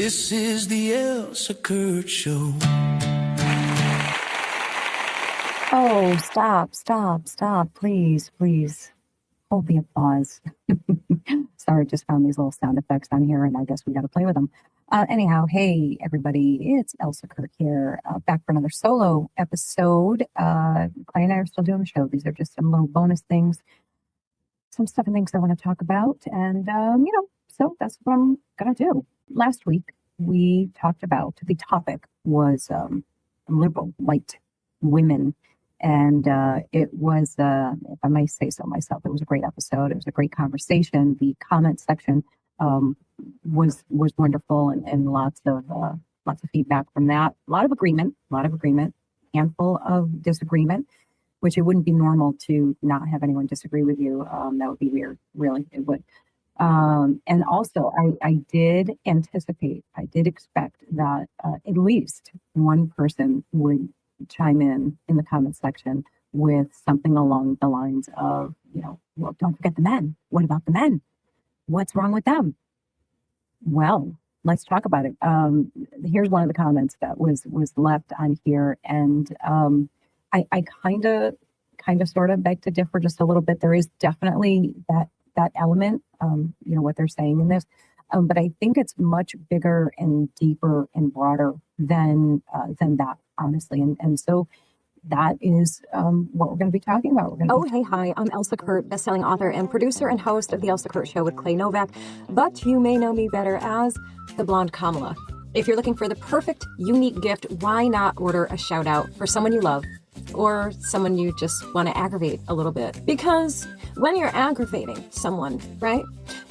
This is the Elsa Show. Oh, stop. Please. Hold the applause. Sorry, just found these little sound effects on here, and I guess we got to play with them. Anyhow, hey, everybody, it's Elsa Kirk here, back for another solo episode. Clay and I are still doing the show. These are just some little bonus things, some stuff and things I want to talk about, and, so that's what I'm going to do. Last week, we talked about, the topic was liberal white women. And it was, if I may say so myself, it was a great episode. It was a great conversation. The comment section was wonderful, and lots of feedback from that. A lot of agreement, handful of disagreement, which it wouldn't be normal to not have anyone disagree with you. That would be weird, really. It would. And also, I did expect that at least one person would chime in the comment section with something along the lines of, well, don't forget the men. What about the men? What's wrong with them? Well, let's talk about it. Here's one of the comments that was left on here, and I kind of sort of beg to differ just a little bit. There is definitely that element, what they're saying in this. But I think it's much bigger and deeper and broader than that, honestly. And so that is what we're going to be talking about. Hi, I'm Elsa Kurt, bestselling author and producer and host of The Elsa Kurt Show with Clay Novak, but you may know me better as the Blonde Kamala. If you're looking for the perfect, unique gift, why not order a shout out for someone you love or someone you just want to aggravate a little bit? Because when you're aggravating someone, right,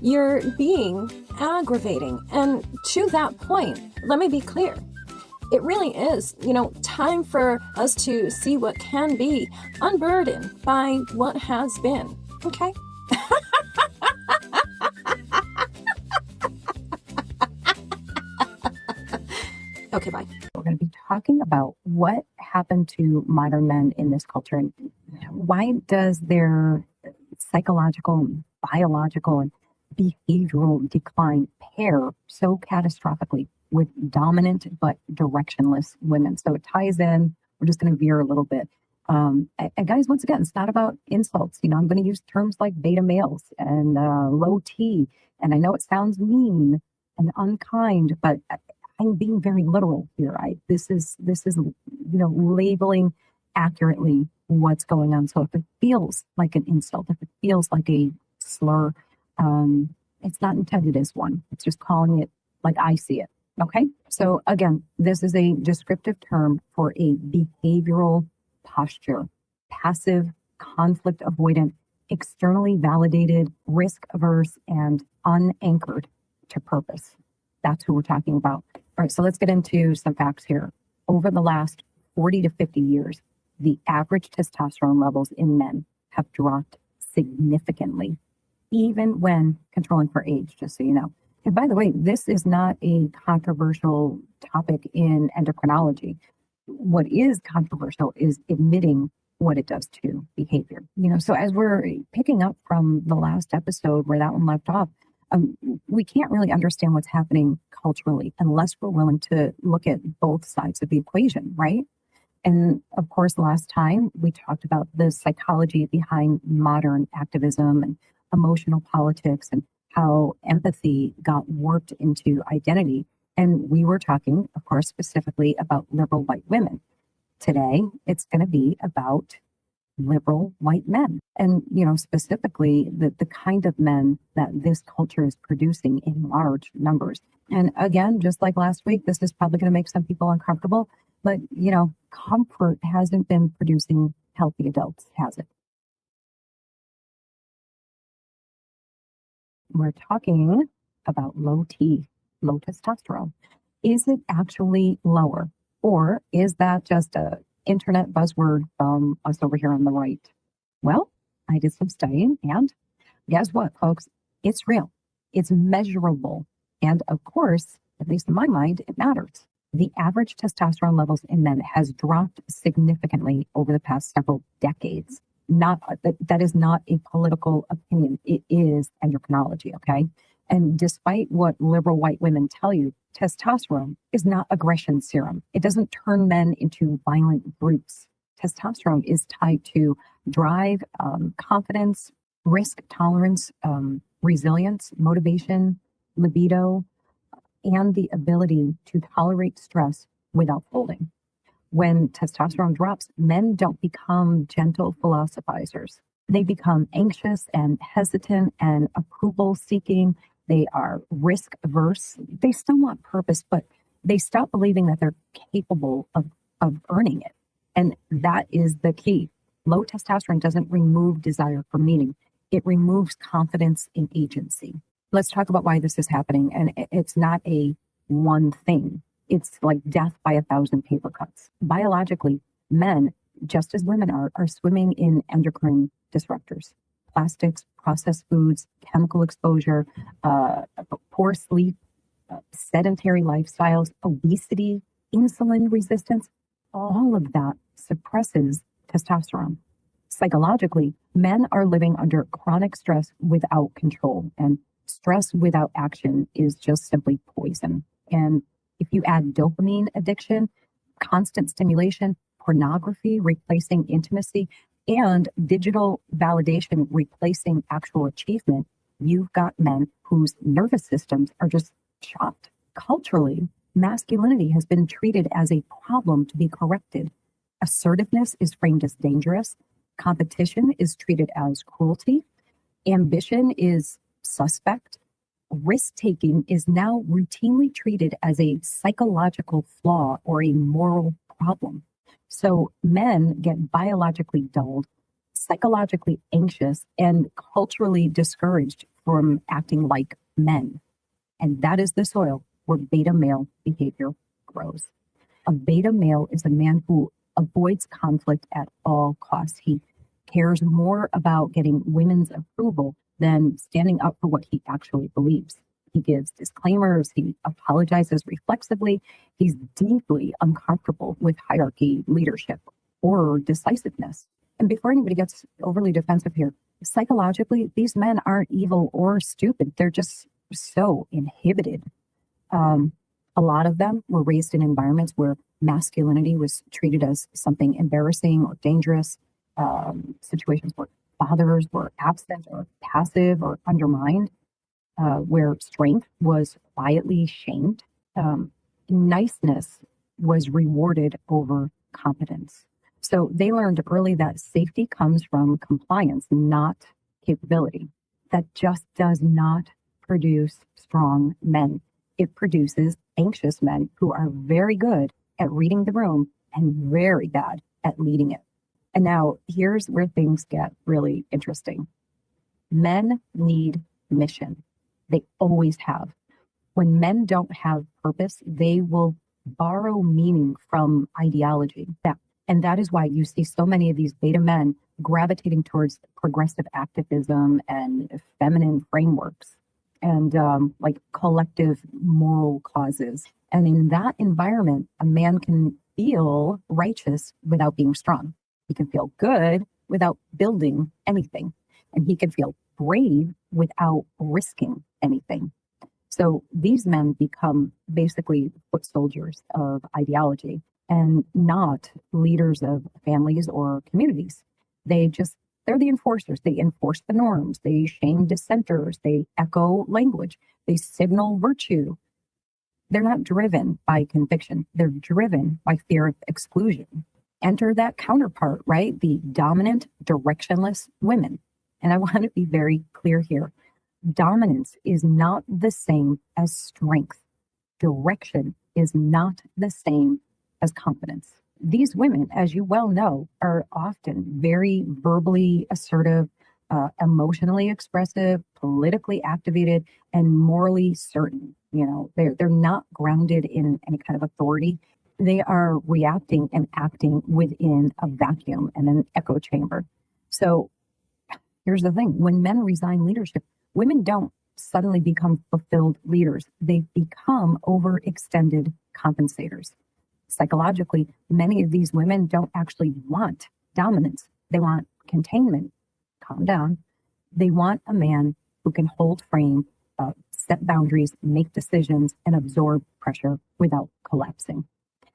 you're being aggravating. And to that point, let me be clear. It really is, time for us to see what can be, unburdened by what has been. Okay? Okay, bye. We're going to be talking about what happened to modern men in this culture, and why does their psychological, biological, and behavioral decline pair so catastrophically with dominant but directionless women. So it ties in. We're just going to veer a little bit. And guys, once again, it's not about insults. I'm going to use terms like beta males and low T. And I know it sounds mean and unkind, but I'm being very literal here. This is labeling accurately what's going on. So if it feels like an insult, if it feels like a slur, it's not intended as one. It's just calling it like I see it. Okay. So again, this is a descriptive term for a behavioral posture, passive, conflict avoidant, externally validated, risk averse, and unanchored to purpose. That's who we're talking about. All right. So let's get into some facts here. Over the last 40 to 50 years, the average testosterone levels in men have dropped significantly, even when controlling for age, just so you know. And by the way, this is not a controversial topic in endocrinology. What is controversial is admitting what it does to behavior. So as we're picking up from the last episode where that one left off, we can't really understand what's happening culturally unless we're willing to look at both sides of the equation, right? And of course, last time we talked about the psychology behind modern activism and emotional politics and how empathy got warped into identity. And we were talking, of course, specifically about liberal white women. Today, it's going to be about liberal white men. And, specifically the kind of men that this culture is producing in large numbers. And again, just like last week, this is probably going to make some people uncomfortable. But, comfort hasn't been producing healthy adults, has it? We're talking about low T, low testosterone. Is it actually lower? Or is that just a internet buzzword from us over here on the right? Well, I did some studying, and guess what, folks? It's real. It's measurable. And of course, at least in my mind, it matters. The average testosterone levels in men has dropped significantly over the past several decades. That is not a political opinion. It is endocrinology, okay? And despite what liberal white women tell you, testosterone is not aggression serum. It doesn't turn men into violent brutes. Testosterone is tied to drive, confidence, risk tolerance, resilience, motivation, libido, and the ability to tolerate stress without folding. When testosterone drops, men don't become gentle philosophizers. They become anxious and hesitant and approval seeking. They are risk averse. They still want purpose, but they stop believing that they're capable of earning it. And that is the key. Low testosterone doesn't remove desire for meaning. It removes confidence in agency. Let's talk about why this is happening. And it's not a one thing. It's like death by 1,000 paper cuts. Biologically, men, just as women are swimming in endocrine disruptors, plastics, processed foods, chemical exposure, poor sleep, sedentary lifestyles, obesity, insulin resistance. All of that suppresses testosterone. Psychologically, men are living under chronic stress without control, and stress without action is just simply poison. And if you add dopamine addiction, constant stimulation, pornography replacing intimacy, and digital validation replacing actual achievement, you've got men whose nervous systems are just chopped. Culturally, masculinity has been treated as a problem to be corrected. Assertiveness is framed as dangerous. Competition is treated as cruelty. Ambition is suspect. Risk-taking is now routinely treated as a psychological flaw or a moral problem. So men get biologically dulled, psychologically anxious, and culturally discouraged from acting like men. And that is the soil where beta male behavior grows. A beta male is a man who avoids conflict at all costs. He cares more about getting women's approval than standing up for what he actually believes. He gives disclaimers. He apologizes reflexively. He's deeply uncomfortable with hierarchy, leadership, or decisiveness. And before anybody gets overly defensive here, psychologically, these men aren't evil or stupid. They're just so inhibited. A lot of them were raised in environments where masculinity was treated as something embarrassing or dangerous, situations where fathers were absent or passive or undermined, where strength was quietly shamed. Niceness was rewarded over competence. So they learned early that safety comes from compliance, not capability. That just does not produce strong men. It produces anxious men who are very good at reading the room and very bad at leading it. And now here's where things get really interesting. Men need mission. They always have. When men don't have purpose, they will borrow meaning from ideology. And that is why you see so many of these beta men gravitating towards progressive activism and feminine frameworks and like collective moral causes. And in that environment, a man can feel righteous without being strong. He can feel good without building anything. And he can feel brave without risking anything. So these men become basically foot soldiers of ideology and not leaders of families or communities. They're the enforcers. They enforce the norms. They shame dissenters. They echo language. They signal virtue. They're not driven by conviction. They're driven by fear of exclusion. Enter that counterpart, right? The dominant, directionless women. And I want to be very clear here. Dominance is not the same as strength. Direction is not the same as confidence. These women, as you well know, are often very verbally assertive, emotionally expressive, politically activated, and morally certain. You know, they're not grounded in any kind of authority. They are reacting and acting within a vacuum and an echo chamber. So here's the thing. When men resign leadership, women don't suddenly become fulfilled leaders. They become overextended compensators. Psychologically, many of these women don't actually want dominance. They want containment. Calm down. They want a man who can hold frame, set boundaries, make decisions, and absorb pressure without collapsing.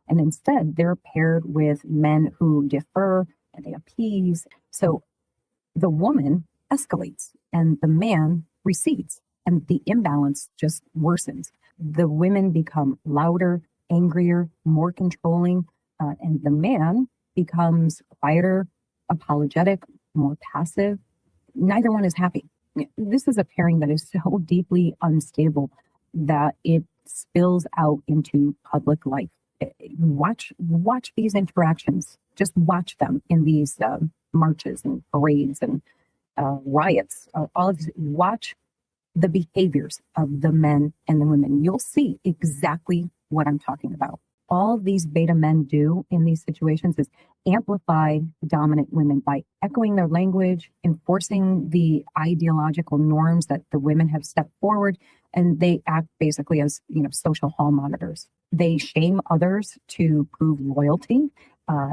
And instead, they're paired with men who defer and they appease. So the woman escalates and the man recedes, and the imbalance just worsens. The women become louder, angrier, more controlling, and the man becomes quieter, apologetic, more passive. Neither one is happy. This is a pairing that is so deeply unstable that it spills out into public life. Watch these interactions. Just watch them in these marches and parades and riots. All of these. Watch the behaviors of the men and the women. You'll see exactly what I'm talking about. All these beta men do in these situations is amplify dominant women by echoing their language, enforcing the ideological norms that the women have stepped forward, and they act basically as, social hall monitors. They shame others to prove loyalty.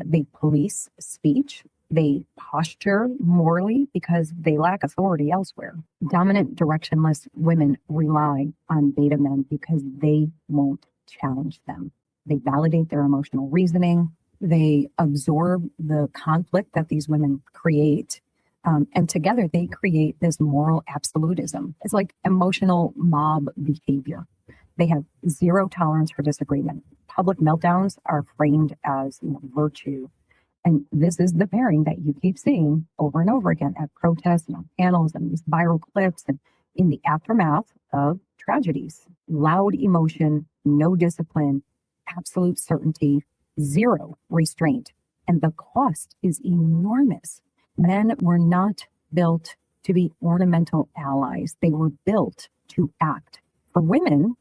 They police speech. They posture morally because they lack authority elsewhere. Dominant, directionless women rely on beta men because they won't challenge them. They validate their emotional reasoning. They absorb the conflict that these women create. And together they create this moral absolutism. It's like emotional mob behavior. They have zero tolerance for disagreement. Public meltdowns are framed as virtue. And this is the pairing that you keep seeing over and over again at protests and on panels and these viral clips and in the aftermath of tragedies. Loud emotion, no discipline, absolute certainty, zero restraint. And the cost is enormous. Men were not built to be ornamental allies. They were built to act. For women,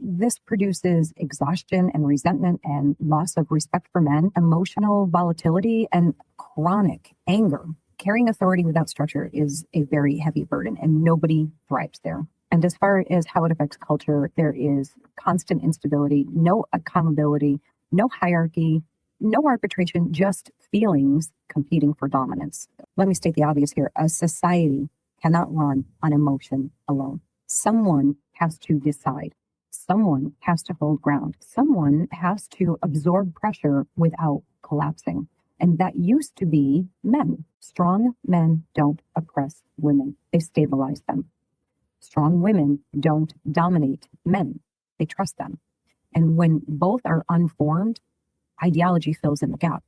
this produces exhaustion and resentment and loss of respect for men, emotional volatility, and chronic anger. Carrying authority without structure is a very heavy burden, and nobody thrives there. And as far as how it affects culture, there is constant instability, no accountability, no hierarchy, no arbitration, just feelings competing for dominance. Let me state the obvious here. A society cannot run on emotion alone. Someone has to decide. Someone has to hold ground. Someone has to absorb pressure without collapsing. And that used to be men. Strong men don't oppress women. They stabilize them. Strong women don't dominate men. They trust them. And when both are unformed, ideology fills in the gap.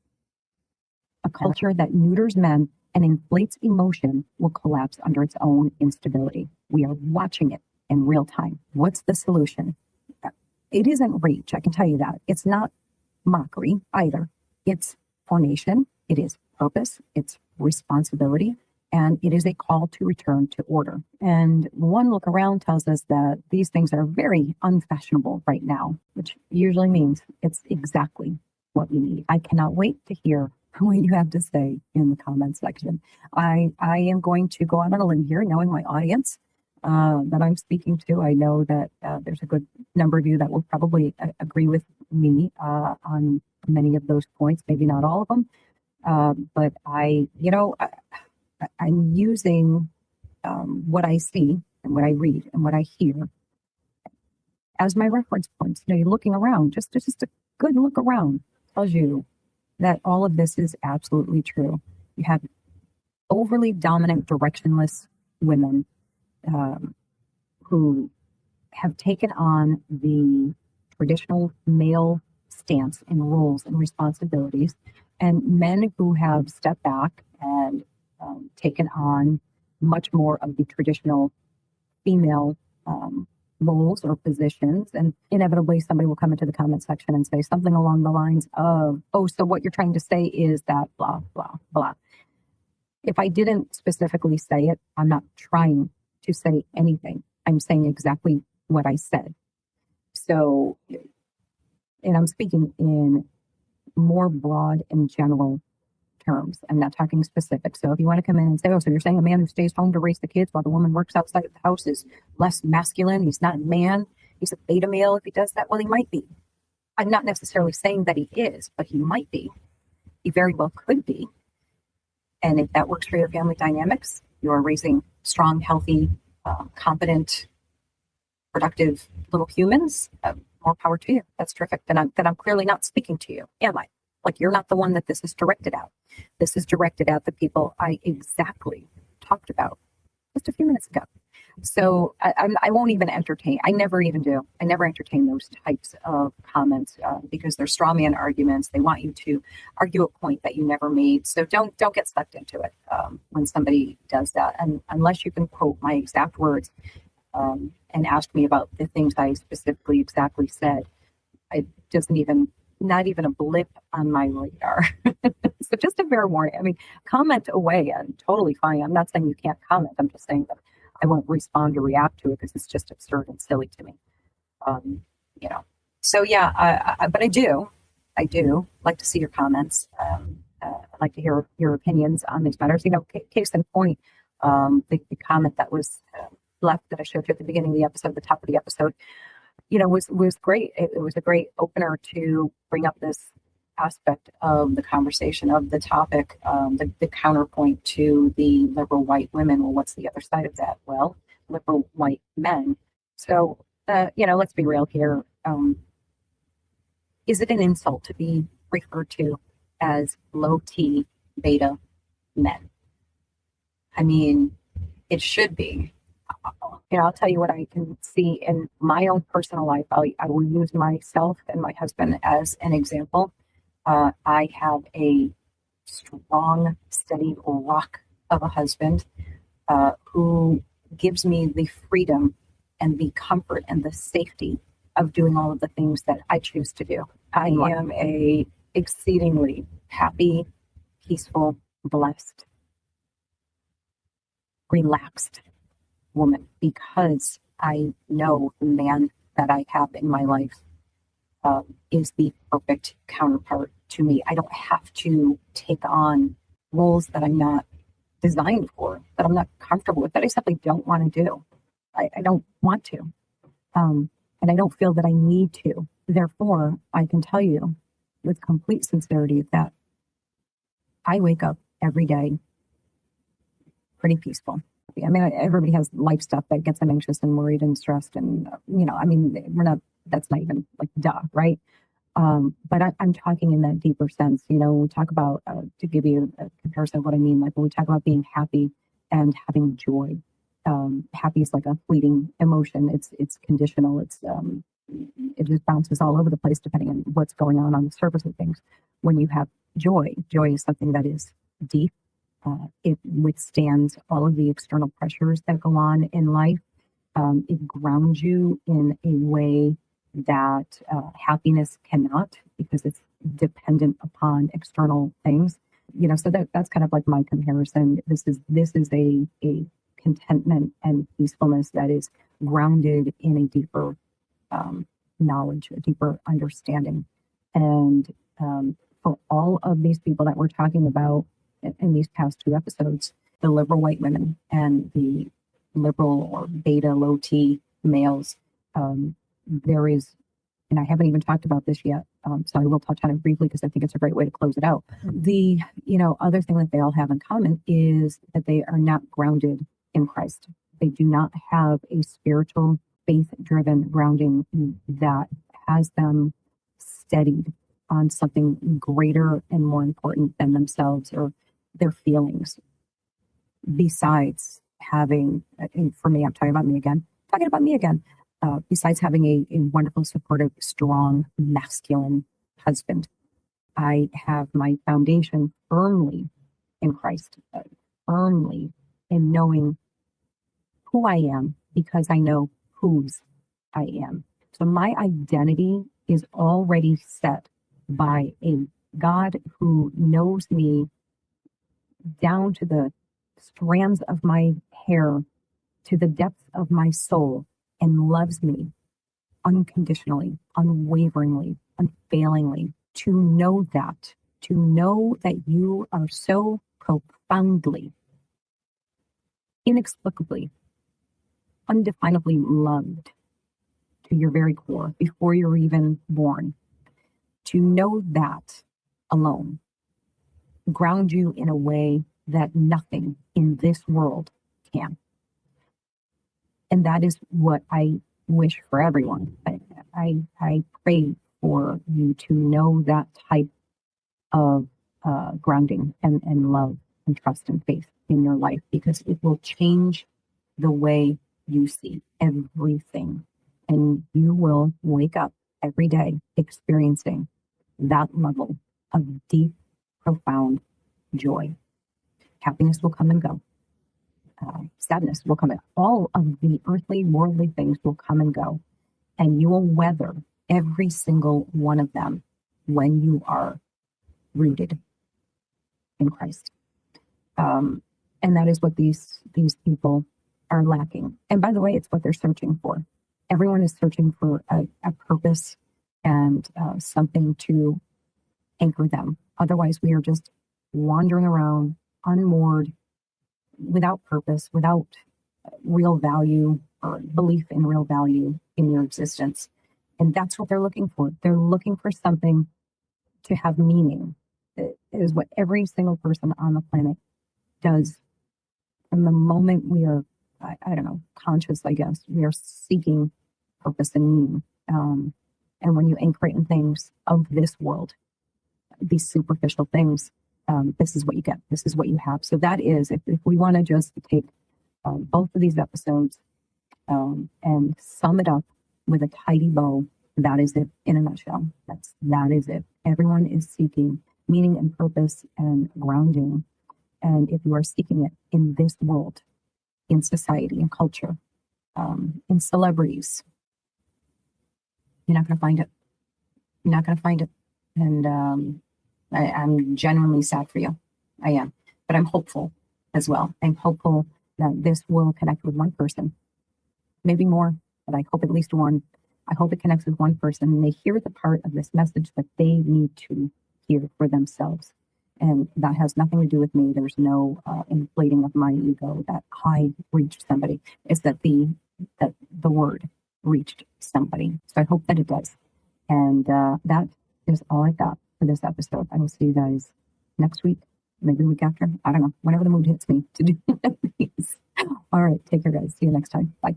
A culture that neuters men and inflates emotion will collapse under its own instability. We are watching it in real time. What's the solution? It isn't rage, I can tell you that. It's not mockery either. It's formation, it is purpose, it's responsibility, and it is a call to return to order. And one look around tells us that these things are very unfashionable right now, which usually means it's exactly what we need. I cannot wait to hear what you have to say in the comments section. I am going to go out on a limb here, knowing my audience that I'm speaking to. I know that there's a good number of you that will probably agree with me on many of those points, maybe not all of them. But I'm using what I see and what I read and what I hear as my reference points. You're looking around, just a good look around tells you that all of this is absolutely true. You have overly dominant, directionless women who have taken on the traditional male stance and roles and responsibilities, and men who have stepped back and taken on much more of the traditional female roles or positions. And inevitably somebody will come into the comment section and say something along the lines of, oh, so what you're trying to say is that blah, blah, blah. If I didn't specifically say it, I'm not trying to say anything. I'm saying exactly what I said. So, and I'm speaking in more broad and general terms. I'm not talking specific. So if you want to come in and say, oh, so you're saying a man who stays home to raise the kids while the woman works outside of the house is less masculine. He's not a man. He's a beta male if he does that. Well, he might be. I'm not necessarily saying that he is, but he might be. He very well could be. And if that works for your family dynamics, you're raising strong, healthy, competent productive little humans, more power to you. That's terrific. Then I'm clearly not speaking to you, am I? Like, you're not the one that this is directed at. This is directed at the people I exactly talked about just a few minutes ago. So I won't even entertain. I never even do. I never entertain those types of comments because they're straw man arguments. They want you to argue a point that you never made. So don't get sucked into it when somebody does that. And unless you can quote my exact words and ask me about the things I specifically exactly said, it doesn't even, not even a blip on my radar. So just a fair warning. I mean, comment away. I'm totally fine. I'm not saying you can't comment. I'm just saying that I won't respond or react to it because it's just absurd and silly to me. You know. So yeah, but I do like to see your comments. I'd like to hear your opinions on these matters. You know, case in point, the comment that was left that I showed you at the beginning of the episode, the top of the episode, you know, was great. It was a great opener to bring up this aspect of the conversation, of the topic, the counterpoint to the liberal white women. Well, what's the other side of that? Well, liberal white men. So, you know, let's be real here. Is it an insult to be referred to as low T beta men? I mean, it should be. You know, I'll tell you what I can see in my own personal life. I will use myself and my husband as an example. I have a strong, steady rock of a husband who gives me the freedom and the comfort and the safety of doing all of the things that I choose to do. I am a exceedingly happy, peaceful, blessed, relaxed woman because I know the man that I have in my life is the perfect counterpart to me. I don't have to take on roles that I'm not designed for, that I'm not comfortable with, that I simply don't want to do. I don't want to. And I don't feel that I need to. Therefore, I can tell you with complete sincerity that I wake up every day pretty peaceful. I mean, everybody has life stuff that gets them anxious and worried and stressed. And, you know, I mean, that's not even like duh, right? But I'm talking in that deeper sense. You know, we talk about, to give you a comparison of what I mean, like when we talk about being happy and having joy, happy is like a fleeting emotion. It's conditional. It just bounces all over the place depending on what's going on the surface of things. When you have joy is something that is deep. It withstands all of the external pressures that go on in life. It grounds you in a way that happiness cannot, because it's dependent upon external things. You know, so that's kind of like my comparison. This is a contentment and peacefulness that is grounded in a deeper knowledge, a deeper understanding. And for all of these people that we're talking about in these past two episodes, the liberal white women and the liberal or beta low T males, there is, and I haven't even talked about this yet, so I will touch on it briefly because I think it's a great way to close it out. The, you know, other thing that they all have in common is that they are not grounded in Christ. They do not have a spiritual, faith-driven grounding that has them steadied on something greater and more important than themselves or their feelings. Besides having, and for me, I'm talking about me again, besides having a wonderful, supportive, strong, masculine husband, I have my foundation firmly in Christ, firmly in knowing who I am because I know whose I am. So my identity is already set by a God who knows me down to the strands of my hair, to the depths of my soul, and loves me unconditionally, unwaveringly, unfailingly. To know that you are so profoundly, inexplicably, undefinably loved to your very core before you're even born. To know that alone ground you in a way that nothing in this world can. And that is what I wish for everyone. I pray for you to know that type of grounding and love and trust and faith in your life, because it will change the way you see everything. And you will wake up every day experiencing that level of deep, profound joy. Happiness will come and go. Sadness will come and all of the earthly, worldly things will come and go. And you will weather every single one of them when you are rooted in Christ. And that is what these people are lacking. And by the way, it's what they're searching for. Everyone is searching for a purpose and something to anchor them. Otherwise, we are just wandering around, unmoored, without purpose, without real value or belief in real value in your existence. And that's what they're looking for. They're looking for something to have meaning. It is what every single person on the planet does. From the moment we are, I don't know, conscious, I guess, we are seeking purpose and meaning. And when you anchor it in things of this world, these superficial things, this is what you get. This is what you have. So that is, if we want to just take both of these episodes and sum it up with a tidy bow, that is it in a nutshell. That is it. Everyone is seeking meaning and purpose and grounding. And if you are seeking it in this world, in society, in culture, in celebrities, you're not going to find it. You're not going to find it. And I'm genuinely sad for you. I am. But I'm hopeful as well. I'm hopeful that this will connect with one person, maybe more, but I hope at least one. I hope it connects with one person and they hear the part of this message that they need to hear for themselves. And that has nothing to do with me. There's no inflating of my ego that I reached somebody. It's that the word reached somebody. So I hope that it does. And that is all I've got for this episode. I will see you guys next week, maybe the week after. I don't know, whenever the mood hits me to do these. All right, take care, guys. See you next time. Bye.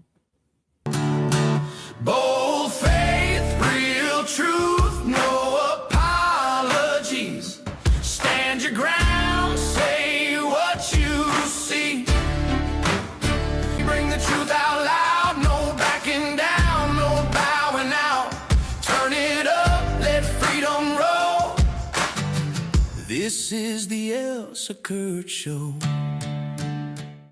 Bold faith, real truth, no apologies. Stand your ground, say what you see. You bring the truth out loud, no backing down, no bowing out. Turn it up, let freedom roll. This is the Elsa Kurt Show.